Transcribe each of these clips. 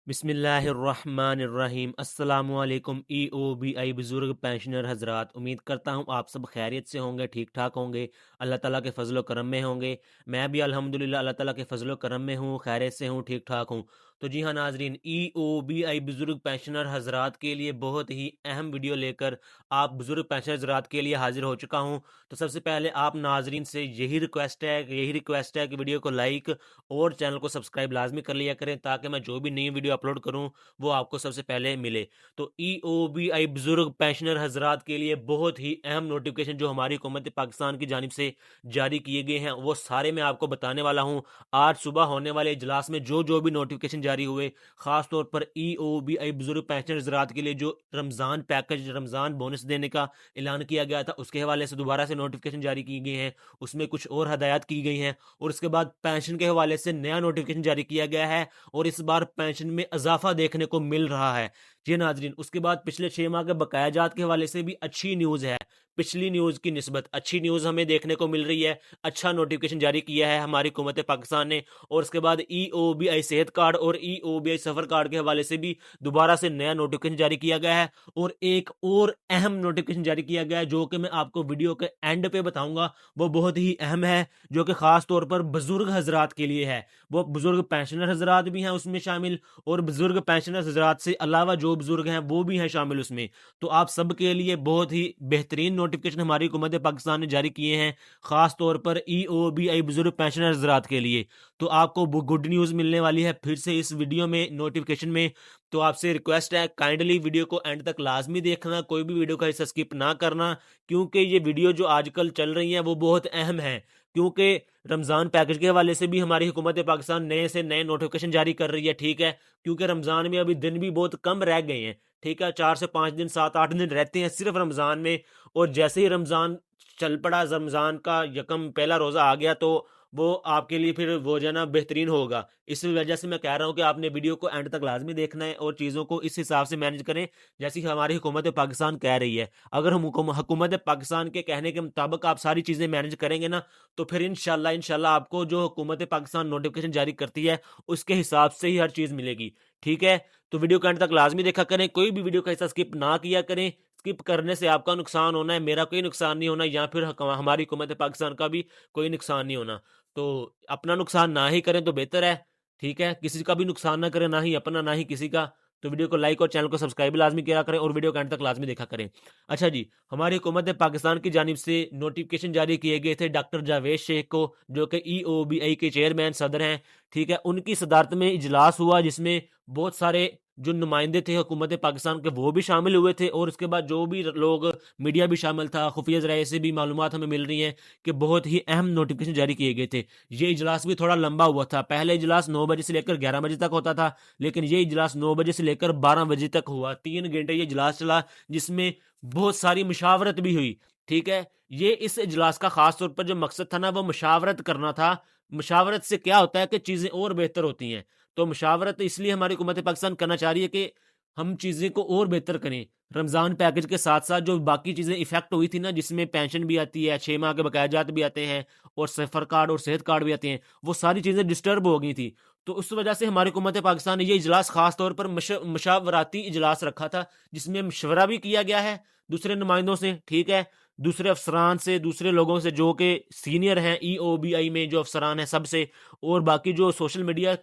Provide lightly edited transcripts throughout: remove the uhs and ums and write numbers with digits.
बिस्मिल्लाहिर्रहमानिर्रहीम अस्सलामुअलैकुम EOBI बुज़ुर्ग पेंशनर हज़रात, उम्मीद करता हूँ आप सब खैरियत से होंगे, ठीक ठाक होंगे, अल्लाह ताला के फजलो करम में होंगे। मैं भी अल्हम्दुलिल्लाह अल्लाह ताला के फजलो करम में हूँ, खैरियत से हूँ, ठीक ठाक हूँ। तो जी हाँ नाजरीन, EOBI बुज़ुर्ग पेंशनर हज़रात के लिए बहुत ही अहम वीडियो लेकर आप बुज़ुर्ग पेंशनर हज़रात के लिए हाजिर हो चुका हूँ। तो सबसे पहले आप नाजरीन से यही रिक्वेस्ट है कि वीडियो को लाइक और चैनल को सब्सक्राइब लाजमी कर लिया करें, ताकि मैं जो भी नई वीडियो अपलोड करूं वो आपको सबसे पहले मिले। तो EOBI बुजुर्ग पेंशनर हजरात के लिए बहुत ही अहम नोटिफिकेशन जो हमारी हुकूमत पाकिस्तान की जानिब से जारी किए गए हैं वो सारे मैं आपको बताने वाला हूं। आज सुबह होने वाले इजलास में जो जो भी नोटिफिकेशन जारी हुए, खास तौर पर EOBI बुजुर्ग पेंशनर हजरात के लिए जो रमज़ान पैकेज, रमज़ान बोनस देने का ऐलान किया गया था, उसके हवाले से दोबारा से नोटिफिकेशन जारी की गई हैं। उसमें कुछ और हदायत की गई हैं और उसके बाद पेंशन के हवाले से नया नोटिफिकेशन जारी किया गया है और इस बार पेंशन में इजाफा देखने को मिल रहा है। जी नाजरीन, उसके बाद पिछले 6 माह के बकायाजात के हवाले से भी अच्छी न्यूज़ है। पिछली न्यूज़ की निस्बत अच्छी न्यूज़ हमें देखने को मिल रही है। अच्छा नोटिफिकेशन जारी किया है हमारी हुकूमत पाकिस्तान ने। और उसके बाद EOBI सेहत कार्ड और EOBI सफ़र कार्ड के हवाले से भी दोबारा से नया नोटिफिकेशन जारी किया गया है और एक और अहम नोटिफिकेशन जारी किया गया है जो कि मैं आपको वीडियो के एंड पे बताऊंगा। वो बहुत ही अहम है, जो कि ख़ास तौर पर बुजुर्ग हजरात के लिए है। वो बुजुर्ग पेंशनर हजरात भी हैं उसमें शामिल और बुजुर्ग पेंशनर हजरात से अलावा जो बुजुर्ग हैं वो भी हैं शामिल उसमें। तो आप सब के लिए बहुत ही बेहतरीन नोटिफिकेशन हमारी हुकूमत पाकिस्तान ने जारी किए हैं, ख़ास तौर पर EOBI बुजुर्ग पेंशनर हजरात के लिए। तो आपको गुड न्यूज़ मिलने वाली है फिर से इस वीडियो में, नोटिफिकेशन में। तो आपसे रिक्वेस्ट है, काइंडली वीडियो को एंड तक लाजमी देखना, कोई भी वीडियो का हिस्सा स्किप ना करना, क्योंकि ये वीडियो जो आजकल चल रही है वो बहुत अहम है। क्योंकि रमज़ान पैकेज के हवाले से भी हमारी हुकूमत पाकिस्तान नए से नए नोटिफिकेशन जारी कर रही है, ठीक है। क्योंकि रमज़ान में अभी दिन भी बहुत कम रह गए हैं, ठीक है। 4 से 5 दिन, 7-8 दिन रहते हैं सिर्फ रमज़ान में। और जैसे ही रमज़ान चल पड़ा, रमज़ान का यकम पहला रोज़ा आ गया, तो वो आपके लिए फिर वो जो है ना बेहतरीन होगा। इस वजह से मैं कह रहा हूँ कि आपने वीडियो को एंड तक लाजमी देखना है और चीज़ों को इस हिसाब से मैनेज करें जैसी हमारी हुकूमत पाकिस्तान कह रही है। अगर हम हुकूमत पाकिस्तान के कहने के मुताबिक आप सारी चीज़ें मैनेज करेंगे ना, तो फिर इंशाल्लाह आपको जो हुकूमत पाकिस्तान नोटिफिकेशन जारी करती है उसके हिसाब से ही हर चीज़ मिलेगी, ठीक है। तो वीडियो को एंड तक लाजमी देखा करें, कोई भी वीडियो का हिस्सा स्किप ना किया करें। स्किप करने से आपका नुकसान होना है, मेरा कोई नुकसान नहीं होना, या फिर हमारी हुकूमत पाकिस्तान का भी कोई नुकसान नहीं होना। तो अपना नुकसान ना ही करें तो बेहतर है, ठीक है। किसी का भी नुकसान ना करें, ना ही अपना ना ही किसी का। तो वीडियो को लाइक और चैनल को सब्सक्राइब लाजमी किया करें और वीडियो को एंड तक लाजमी देखा करें। अच्छा जी, हमारी हुकूमत पाकिस्तान की जानिब से नोटिफिकेशन जारी किए गए थे डॉक्टर जावेद शेख को, जो कि EOBI के चेयरमैन सदर हैं, ठीक है। उनकी सदारत में इजलास हुआ जिसमें बहुत सारे जो नुमाइंदे थे हुकूमत पाकिस्तान के वो भी शामिल हुए थे और उसके बाद जो भी लोग, मीडिया भी शामिल था। खुफिया ज़राए से भी मालूमात हमें मिल रही हैं कि बहुत ही अहम नोटिफिकेशन जारी किए गए थे। ये इजलास भी थोड़ा लंबा हुआ था। पहले इजलास 9 बजे से लेकर 11 बजे तक होता था, लेकिन ये इजलास 9 बजे से लेकर 12 बजे तक हुआ। 3 घंटे ये इजलास चला, जिसमें बहुत सारी मुशावरत भी हुई, ठीक है। ये इस इजलास का खास तौर पर जो मकसद था ना, वो मुशावरत करना था। मुशावरत से क्या होता है कि चीज़ें और बेहतर होती हैं। तो मुशावरत इसलिए हमारी हुकूमत पाकिस्तान करना चाह रही है कि हम चीज़ें को और बेहतर करें। रमज़ान पैकेज के साथ-साथ जो बाकी चीज़ें इफ़ेक्ट हुई थी ना, जिसमें पेंशन भी आती है, 6 माह के बकायाजात भी आते हैं और सफ़र कार्ड और सेहत कार्ड भी आते हैं, वो सारी चीज़ें डिस्टर्ब हो गई थी। तो उस वजह से हमारी हुकूमत पाकिस्तान ने ये इजलास ख़ास तौर पर मशावराती इजलास रखा था, जिसमें मशवरा भी किया गया है दूसरे नुमाइंदों से, ठीक है। दूसरे अफ़सरान से, दूसरे लोगों से जो कि सीनियर हैं EOBI में, जो अफ़सरान हैं सबसे, और बाकी जो सोशल मीडिया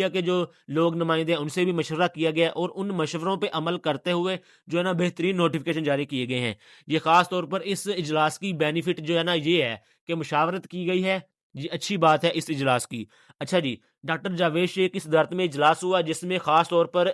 के जो लोग नुमाइंदे हैं उनसे भी मशवरा किया गया और उन मशवरों पे अमल करते हुए जो है ना बेहतरीन नोटिफिकेशन जारी किए गए हैं। ये ख़ास तौर पर इस इजलास की बेनिफिट जो है ना ये है कि मुशावरत की गई है। ये अच्छी बात है इस इजलास की। अच्छा जी, डॉक्टर जावेद शेख की सदारत में इजलास हुआ जिसमें ख़ास तौर पर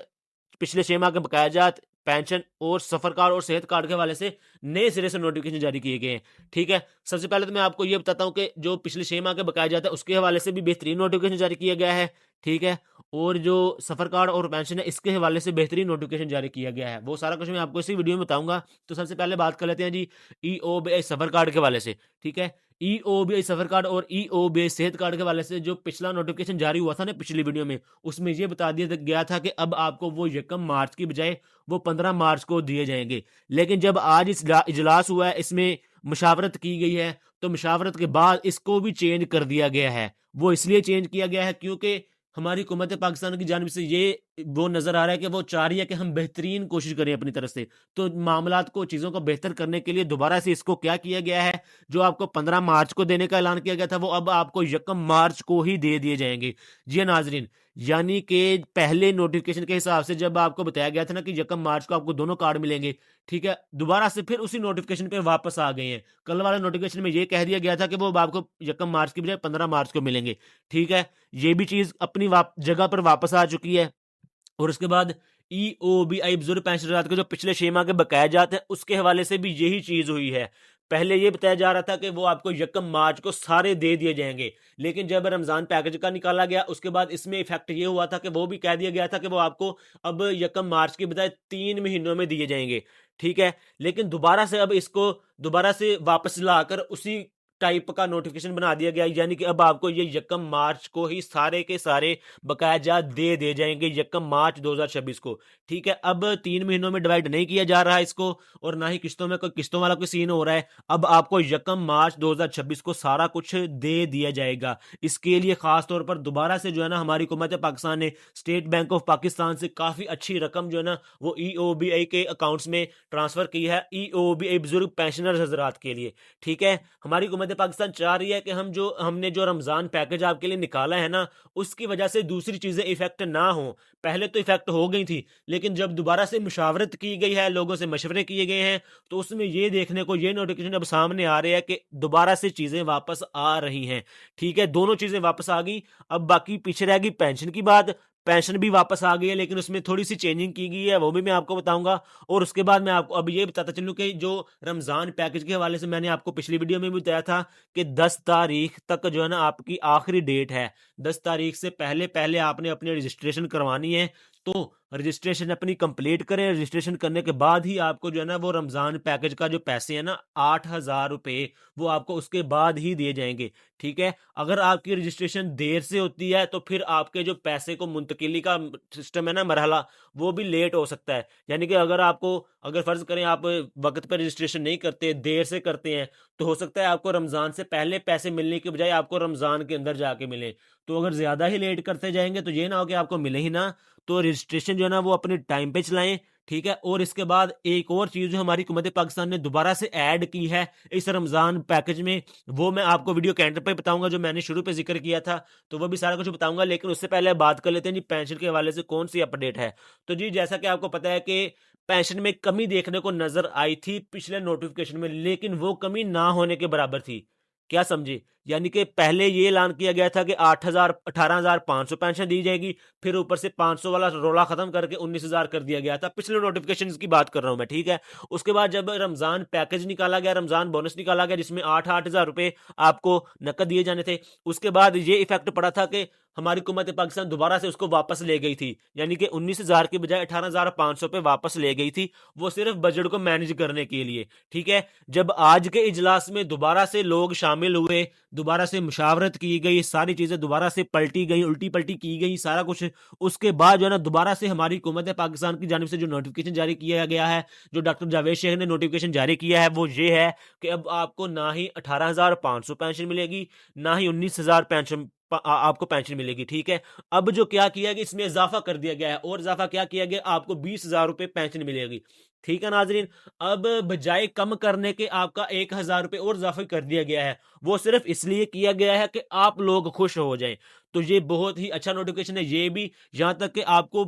पिछले 6 माह के बकायाजात, पेंशन और सफ़र कार्ड और सेहत कार्ड के हवाले से नए सिरे से नोटिफिकेशन जारी किए गए हैं, ठीक है। सबसे पहले तो मैं आपको ये बताता हूँ कि जो पिछले 6 माह के बकाया जाता है उसके हवाले से भी बेहतरीन नोटिफिकेशन जारी किया गया है, ठीक है। और जो सफ़र कार्ड और पेंशन है इसके हवाले से बेहतरीन नोटिफिकेशन जारी किया गया है। वो सारा कुछ मैं आपको इसी वीडियो में बताऊँगा। तो सबसे पहले बात कर लेते हैं जी EOBI सफ़र कार्ड के हवाले से, ठीक है। EOBI सफ़र कार्ड और EOBI सेहत कार्ड के हवाले से जो पिछला नोटिफिकेशन जारी हुआ था ना पिछली वीडियो में, उसमें ये बता दिया गया था कि अब आपको वो यकम मार्च की बजाय वो 15 मार्च को दिए जाएँगे। लेकिन जब आज इजलास हुआ है, इसमें मुशावरत की गई है, तो मुशावरत के बाद इसको भी चेंज कर दिया गया है। वो इसलिए चेंज किया गया है क्योंकि हमारी हुकूमत पाकिस्तान की जानिब से ये वो नज़र आ रहा है कि वो चाह रही है कि हम बेहतरीन कोशिश करें अपनी तरफ से। तो मामलात को, चीज़ों को बेहतर करने के लिए दोबारा से इसको क्या किया गया है, जो आपको 15 मार्च को देने का ऐलान किया गया था, वो अब आपको 1 मार्च को ही दे दिए जाएँगे। जी हाँ नाज़रीन, यानी कि पहले नोटिफ़िकेशन के हिसाब से जब आपको बताया गया था ना कि 1 मार्च को आपको दोनों कार्ड मिलेंगे, ठीक है? दोबारा से फिर उसी नोटिफ़िकेशन पे वापस आ गए हैं। कल वाले नोटिफ़िकेशन में ये कह दिया गया था कि वो अब आपको 1 मार्च की बजाय 15 मार्च को मिलेंगे, ठीक है? ये भी चीज़ अपनी जगह पर वापस आ चुकी है। और उसके बाद ईओबीआई बुजुर्ग पेंशनर के जो पिछले 6 माह के बकाया जाते हैं, उसके हवाले से भी यही चीज़ हुई है। पहले ये बताया जा रहा था कि वो आपको 1 मार्च को सारे दे दिए जाएँगे, लेकिन जब रमज़ान पैकेज का निकाला गया, उसके बाद इसमें इफ़ेक्ट ये हुआ था कि वो भी कह दिया गया था कि वो आपको अब 1 मार्च की बजाय 3 महीनों में दिए जाएँगे, ठीक है? लेकिन दोबारा से अब इसको दोबारा से वापस लाकर उसी टाइप का नोटिफ़िकेशन बना दिया गया, यानी कि अब आपको ये 1 मार्च को ही सारे के सारे बकाया जात दे दिए जाएँगे, 1 मार्च 2026 को, ठीक है? अब 3 महीनों में डिवाइड नहीं किया जा रहा है इसको, और ना ही किस्तों में कोई किस्तों वाला कोई सीन हो रहा है। अब आपको 1 मार्च 2026 को सारा कुछ दे दिया जाएगा। इसके लिए ख़ास तौर पर दोबारा से जो है ना, हमारी हुकूमत पाकिस्तान ने स्टेट बैंक ऑफ पाकिस्तान से काफ़ी अच्छी रकम जो है ना, वो ईओबीआई के अकाउंट्स में ट्रांसफ़र की है, ईओबीआई बुजुर्ग पेंशनर्स हज़रात के लिए, ठीक है? हमारी हुकूमत पाकिस्तान चाह रही है कि हमने जो रमज़ान पैकेज आपके लिए निकाला है ना, उसकी वजह से दूसरी चीज़ें इफ़ेक्ट ना हों। पहले तो इफ़ेक्ट हो गई थी, लेकिन जब दोबारा से मुशावरत की गई है, लोगों से मशवरे किए गए हैं, तो उसमें ये देखने को, ये नोटिफ़िकेशन अब सामने आ रहे हैं कि दोबारा से चीज़ें वापस आ रही हैं, ठीक है? दोनों चीज़ें वापस आ गई। अब बाकी पीछे रह गई पेंशन की बात। पेंशन भी वापस आ गई है, लेकिन उसमें थोड़ी-सी चेंजिंग की गई है, वो भी मैं आपको बताऊँगा। और उसके बाद मैं आपको अब ये बताता चलूँ कि जो रमज़ान पैकेज के हवाले से मैंने आपको पिछली वीडियो में भी बताया था कि 10 तारीख तक जो है ना, आपकी आखिरी डेट है। 10 तारीख से पहले-पहले आपने अपनी रजिस्ट्रेशन करवानी है, तो रजिस्ट्रेशन अपनी कंप्लीट करें। रजिस्ट्रेशन करने के बाद ही आपको जो है ना, वो रमज़ान पैकेज का जो पैसे हैं ना, 8,000 रुपए, वो आपको उसके बाद ही दिए जाएँगे, ठीक है? अगर आपकी रजिस्ट्रेशन देर से होती है, तो फिर आपके जो पैसे को मुंतकिली का सिस्टम है ना, मरहला, वो भी लेट हो सकता है। यानी कि अगर फ़र्ज़ करें आप वक़्त पे रजिस्ट्रेशन नहीं करते, देर से करते हैं, तो हो सकता है आपको रमज़ान से पहले पैसे मिलने के बजाय आपको रमज़ान के अंदर जाके मिलें। तो अगर ज़्यादा ही लेट करते जाएँगे, तो ये ना हो कि आपको मिले ही ना। तो रजिस्ट्रेशन जो है ना, वो अपने टाइम पे चलाएँ, ठीक है? और इसके बाद एक और चीज़ जो हमारी हुकूमत पाकिस्तान ने दोबारा से ऐड की है इस रमज़ान पैकेज में, वो मैं आपको वीडियो के एंड पे बताऊँगा, जो मैंने शुरू पे ज़िक्र किया था, तो वो भी सारा कुछ बताऊँगा। लेकिन उससे पहले बात कर लेते हैं जी, पेंशन के हवाले से कौन-सी अपडेट है। तो जी, जैसा कि आपको पता है कि पेंशन में कमी देखने को नज़र आई थी पिछले नोटिफ़िकेशन में, लेकिन वो कमी ना होने के बराबर थी। क्या समझे? यानी कि पहले ये ऐलान किया गया था कि 8,000 18,500 पेंशन दी जाएगी, फिर ऊपर से 500 वाला रोला खत्म करके 19,000 कर दिया गया था। पिछले नोटिफ़िकेशंस की बात कर रहा हूँ मैं, ठीक है? उसके बाद जब रमज़ान पैकेज निकाला गया, रमज़ान बोनस निकाला गया, जिसमें 8-8 हज़ार रुपए आपको नकद दिए जाने थे, उसके बाद ये इफ़ेक्ट पड़ा था कि हमारी हुकूमत पाकिस्तान दोबारा से उसको वापस ले गई थी। यानी कि 19,000 की बजाय 18,500 पे वापस ले गई थी, वो सिर्फ़ बजट को मैनेज करने के लिए, ठीक है? जब आज के इजलास में दोबारा से लोग शामिल हुए, दोबारा से मुशावरत की गई, सारी चीज़ें दोबारा से पलटी गई, उल्टी-पलटी की गई, सारा कुछ। उसके बाद जो है ना, दोबारा से हमारी हुकूमत पाकिस्तान की जानिब से जो नोटिफ़िकेशन जारी किया गया है, जो डॉक्टर जावेद शेख ने नोटिफ़िकेशन जारी किया है, वो ये है कि अब आपको ना ही 18,500 पेंशन मिलेगी, ना ही 19,000 आपको पेंशन मिलेगी, ठीक है? अब जो क्या किया गया, इसमें इज़ाफ़ा कर दिया गया है, और इज़ाफ़ा क्या किया गया, आपको 20,000 रुपए पेंशन मिलेगी, ठीक है नाज़रीन? अब बजाय कम करने के आपका 1,000 रुपए और इज़ाफ़ा कर दिया गया है। वो सिर्फ़ इसलिए किया गया है कि आप लोग खुश हो जाएँ। तो ये बहुत ही अच्छा नोटिफ़िकेशन है, ये भी। यहाँ तक कि आपको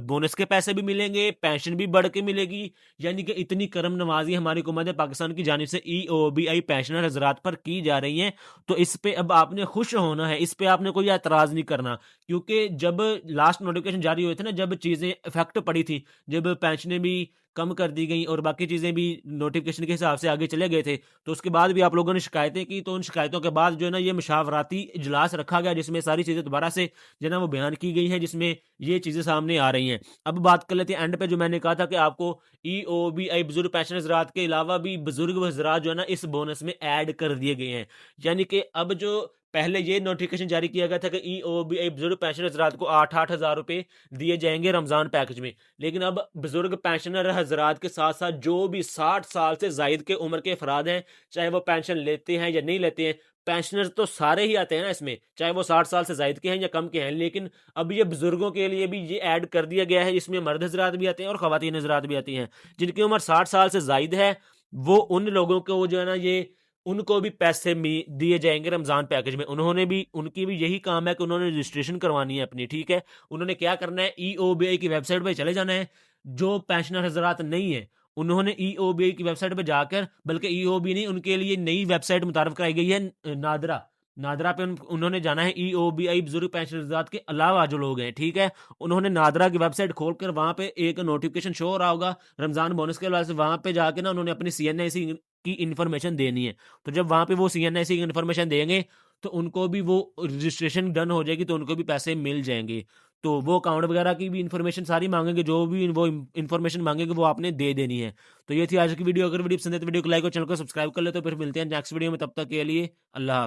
बोनस के पैसे भी मिलेंगे, पेंशन भी बढ़ के मिलेगी। यानी कि इतनी करम नवाज़ी हमारी हुकूमत पाकिस्तान की जानिब से ईओबीआई पेंशनर हज़रात पर की जा रही है। तो इस पे अब आपने खुश होना है, इस पे आपने कोई एतराज़ नहीं करना। क्योंकि जब लास्ट नोटिफ़िकेशन जारी हुए थे ना, जब चीज़ें इफ़ेक्ट पड़ी थी, जब पेंशनें भी कम कर दी गई और बाकी चीज़ें भी नोटिफ़िकेशन के हिसाब से आगे चले गए थे, तो उसके बाद भी आप लोगों ने शिकायतें की, तो उन शिकायतों के बाद जो है ना, ये मुशावराती इजलास रखा गया, जिसमें सारी चीज़ें दोबारा से जो है ना, वो बयान की गई हैं, जिसमें ये चीज़ें सामने आ रही हैं। अब बात कर लेते हैं एंड पे, जो मैंने कहा था कि आपको ईओबीआई बुजुर्ग पेंशन हज़रात के अलावा भी बुजुर्ग हज़रात जो है ना, इस बोनस में ऐड कर दिए गए हैं। यानी कि अब जो पहले ये नोटिफिकेशन जारी किया गया था कि ईओबीआई बुजुर्ग पेंशनर हजरात को 8,000 रुपए दिए जाएंगे रमजान पैकेज में। लेकिन अब बुजुर्ग पेंशनर हजरात के साथ साथ जो भी 60 साल से जायद के उम्र के अफराद हैं, चाहे वो पेंशन लेते हैं या नहीं लेते हैं, पेंशनर तो सारे ही आते हैं ना इसमें, चाहे वो 60 साल से जायद के हैं या कम के हैं। लेकिन अब ये बुजुर्गों के लिए भी ये ऐड कर दिया गया है, जिसमें मर्द हजरात भी आते हैं और खवातीन हजरात भी आती हैं। जिनकी उम्र 60 साल से जायद है, वो उन लोगों को जो है ना, ये उनको भी पैसे दिए जाएंगे रमजान पैकेज में। उनकी भी यही काम है कि उन्होंने रजिस्ट्रेशन करवानी है अपनी, ठीक है। उन्होंने क्या करना है, ईओबीआई की वेबसाइट पे चले जाना है। जो पेंशनर हजरात नहीं है, उन्होंने ईओबीआई की वेबसाइट पे जाकर, बल्कि ईओबी नहीं, उनके लिए नई वेबसाइट मुतारफ कराई गई है, नादरा। नादरा पे उन्होंने जाना है। ईओबीआई बुजुर्ग पेंशन हजरात के अलावा जो लोग हैं, ठीक है, उन्होंने नादरा की वेबसाइट खोलकर वहां पे एक नोटिफिकेशन शो हो रहा होगा रमजान बोनस के वजह से, वहां पे जाके ना उन्होंने अपनी सीएनआईसी की इन्फॉर्मेशन देनी है। तो जब वहां पे वो सीएनआईसी की इन्फॉर्मेशन देंगे, तो उनको भी वो रजिस्ट्रेशन डन हो जाएगी, तो उनको भी पैसे मिल जाएंगे। तो वो अकाउंट वगैरह की भी इन्फॉर्मेशन सारी मांगेंगे, जो भी वो इन्फॉर्मेशन मांगेंगे वो आपने दे देनी है। तो ये थी आज की वीडियो। अगर वीडियो पसंद है तो वीडियो को लाइक और चैनल को सब्सक्राइब कर ले। तो फिर मिलते हैं नेक्स्ट वीडियो में, तब तक के लिए अल्लाह हाफ़िज़।